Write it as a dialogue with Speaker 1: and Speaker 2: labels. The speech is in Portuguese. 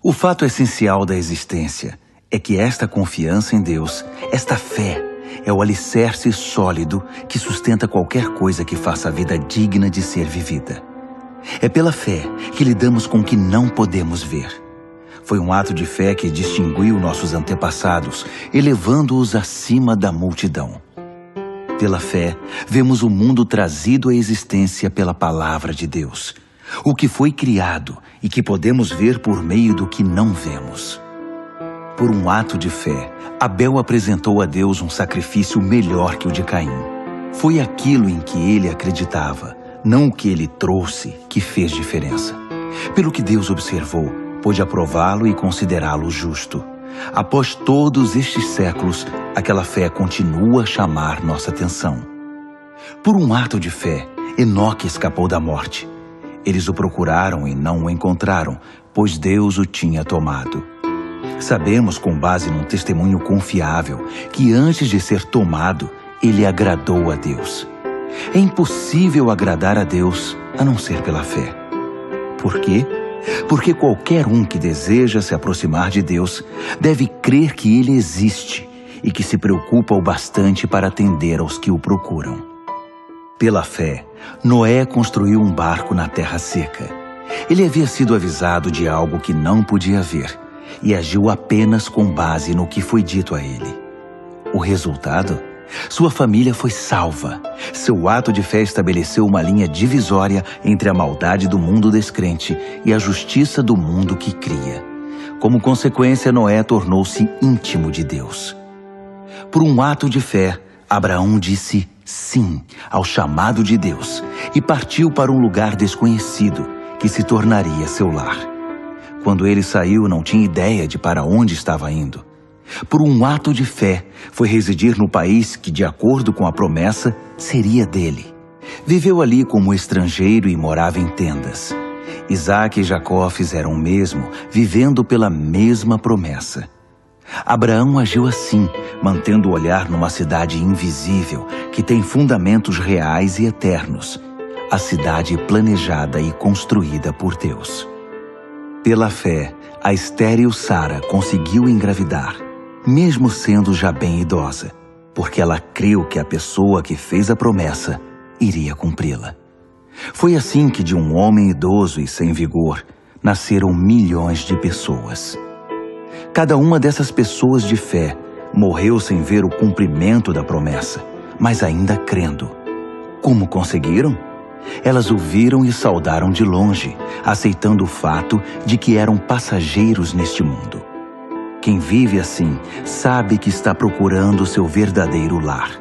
Speaker 1: O fato essencial da existência é que esta confiança em Deus, esta fé, é o alicerce sólido que sustenta qualquer coisa que faça a vida digna de ser vivida. É pela fé que lidamos com o que não podemos ver. Foi um ato de fé que distinguiu nossos antepassados, elevando-os acima da multidão. Pela fé, vemos o mundo trazido à existência pela palavra de Deus, o que foi criado e que podemos ver por meio do que não vemos. Por um ato de fé, Abel apresentou a Deus um sacrifício melhor que o de Caim. Foi aquilo em que ele acreditava, não o que ele trouxe, que fez diferença. Pelo que Deus observou, pôde aprová-lo e considerá-lo justo. Após todos estes séculos, aquela fé continua a chamar nossa atenção. Por um ato de fé, Enoque escapou da morte. Eles o procuraram e não o encontraram, pois Deus o tinha tomado. Sabemos, com base num testemunho confiável, que antes de ser tomado, ele agradou a Deus. É impossível agradar a Deus a não ser pela fé. Por quê? Porque qualquer um que deseja se aproximar de Deus deve crer que Ele existe e que se preocupa o bastante para atender aos que o procuram. Pela fé, Noé construiu um barco na terra seca. Ele havia sido avisado de algo que não podia ver e agiu apenas com base no que foi dito a ele. O resultado? Sua família foi salva. Seu ato de fé estabeleceu uma linha divisória entre a maldade do mundo descrente e a justiça do mundo que cria. Como consequência, Noé tornou-se íntimo de Deus. Por um ato de fé, Abraão disse sim ao chamado de Deus e partiu para um lugar desconhecido que se tornaria seu lar. Quando ele saiu, não tinha ideia de para onde estava indo. Por um ato de fé, foi residir no país que, de acordo com a promessa, seria dele. Viveu ali como estrangeiro e morava em tendas. Isaac e Jacó fizeram o mesmo, vivendo pela mesma promessa. Abraão agiu assim, mantendo o olhar numa cidade invisível, que tem fundamentos reais e eternos, a cidade planejada e construída por Deus. Pela fé, a estéril Sara conseguiu engravidar, mesmo sendo já bem idosa, porque ela creu que a pessoa que fez a promessa iria cumpri-la. Foi assim que de um homem idoso e sem vigor, nasceram milhões de pessoas. Cada uma dessas pessoas de fé morreu sem ver o cumprimento da promessa, mas ainda crendo. Como conseguiram? Elas o viram e saudaram de longe, aceitando o fato de que eram passageiros neste mundo. Quem vive assim sabe que está procurando seu verdadeiro lar.